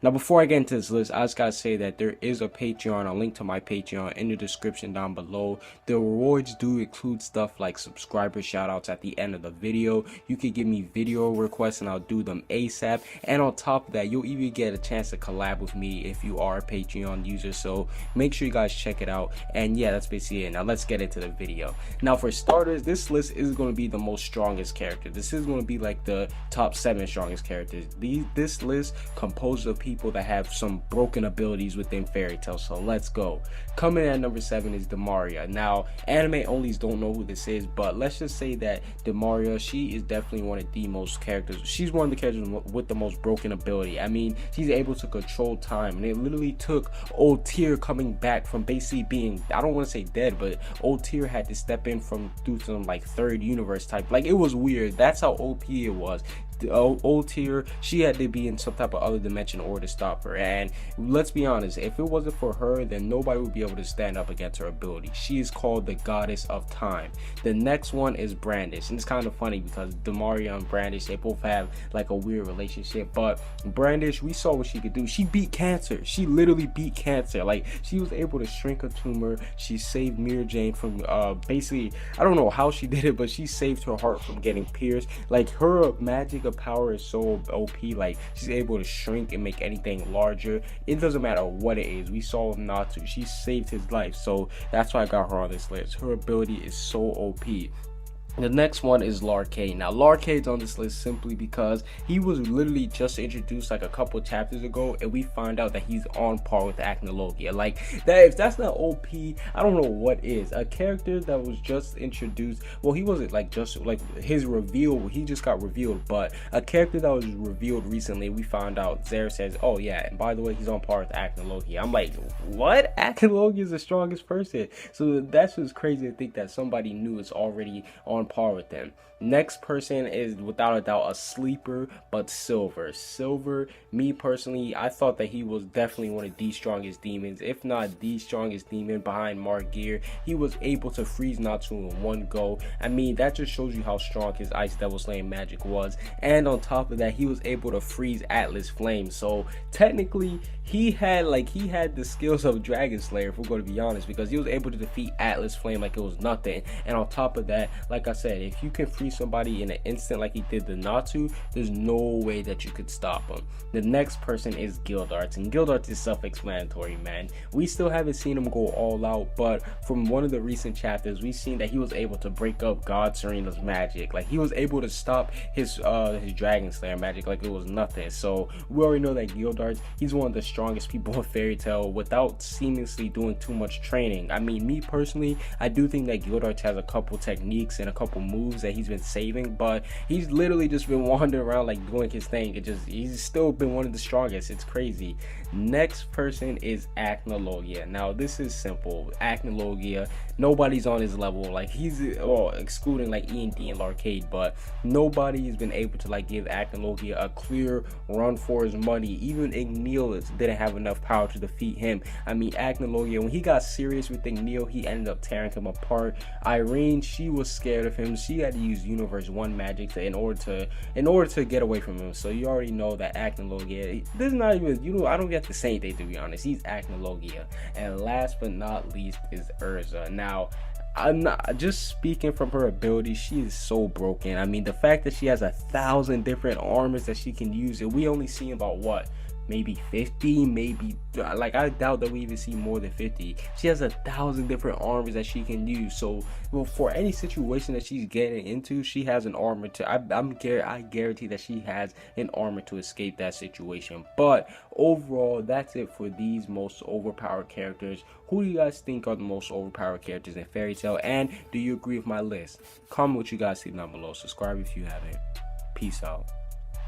Now, before I get into this list, I just gotta say that there is a Patreon, a link to my Patreon in the description down below. The rewards do include stuff like subscriber shoutouts at the end of the video. You can give me video requests and I'll do them ASAP. And on top of that, you'll even get a chance to collab with me if you are a Patreon user. So make sure you guys check it out. And yeah, that's basically it. Now let's get into the video. Now for starters, this list is going to be the most strongest character. This is going to be like the top 7 strongest characters. This list composed of people that have some broken abilities within Fairy Tail. So let's go. Coming at number 7 is Demaria. Now anime onlys don't know who this is, but let's just say that Demaria, she is definitely one of the most characters. She's one of the characters with the most broken ability. I mean, she's able to control time, and it literally took old Tyr coming back from basically being, I don't want to say dead, but old Tyr had to step in from through some like third universe type. Like, it was weird. That's how OP it was. The old Tyr, she had to be in some type of other dimension in order to stop her. And let's be honest, if it wasn't for her, then nobody would be able to stand up against her ability. She is called the goddess of time. The next one is Brandish, and it's kind of funny because Demaria and Brandish, they both have like a weird relationship. But Brandish, we saw what she could do. She beat cancer. She literally beat cancer. Like, she was able to shrink a tumor. She saved Mira Jane from basically, I don't know how she did it, but she saved her heart from getting pierced. Like, her magic of power is so OP. Like, she's able to shrink and make anything larger. It doesn't matter what it is. We saw with Natsu, she saved his life, so that's why I got her on this list. Her ability is so OP. The next one is Larcade. Now Larcade's on this list simply because he was literally just introduced like a couple chapters ago, and we find out that he's on par with Acnologia. Like, that, if that's not OP, I don't know what is. A character that was just introduced, well, he wasn't like just like his reveal, he just got revealed, but a character that was revealed recently, we found out, Zare says, oh yeah, and by the way, he's on par with Acnologia. I'm like, what? Acnologia is the strongest person. So that's just crazy to think that somebody new is already on par with them. Next person is without a doubt a sleeper, but Silver, me personally, I thought that he was definitely one of the strongest demons, if not the strongest demon behind Margear. He was able to freeze Natsu in one go. I mean, that just shows you how strong his Ice Devil Slaying magic was. And on top of that, he was able to freeze Atlas Flame. So technically he had the skills of Dragon Slayer, if we're going to be honest, because he was able to defeat Atlas Flame like it was nothing. And on top of that, like I said, if you can free somebody in an instant like he did the Natsu, there's no way that you could stop him. The next person is Gildarts, and Gildarts is self-explanatory, man. We still haven't seen him go all out, but from one of the recent chapters, we've seen that he was able to break up God Serena's magic. Like, he was able to stop his Dragon Slayer magic like it was nothing. So we already know that Gildarts, he's one of the strongest people in Fairy Tail without seamlessly doing too much training. I mean, me personally, I do think that Gildarts has a couple techniques and a couple moves that he's been saving, but he's literally just been wandering around like doing his thing. He's still been one of the strongest. It's crazy. Next person is Acnologia. Now this is simple. Acnologia, nobody's on his level. Like, he's excluding like E&D and Larcade, but nobody has been able to like give Acnologia a clear run for his money. Even Igneel didn't have enough power to defeat him. I mean, Acnologia, when he got serious with Igneel, he ended up tearing him apart. Irene, she was scared of him. She had to use Universe 1 magic in order to get away from him. So you already know that Acnologia, this is not even, I don't get to say anything, to be honest. He's Acnologia. And last but not least is Urza. Now, I'm not just speaking from her ability, she is so broken. I mean, the fact that she has 1,000 different armors that she can use, and we only see about what, maybe 50, maybe, like, I doubt that we even see more than 50. She has 1,000 different armors that she can use. So, well, for any situation that she's getting into, she has an armor to, I guarantee that she has an armor to escape that situation. But overall, that's it for these most overpowered characters. Who do you guys think are the most overpowered characters in Fairy Tail, and do you agree with my list? Comment what you guys think down below. Subscribe if you haven't. Peace out.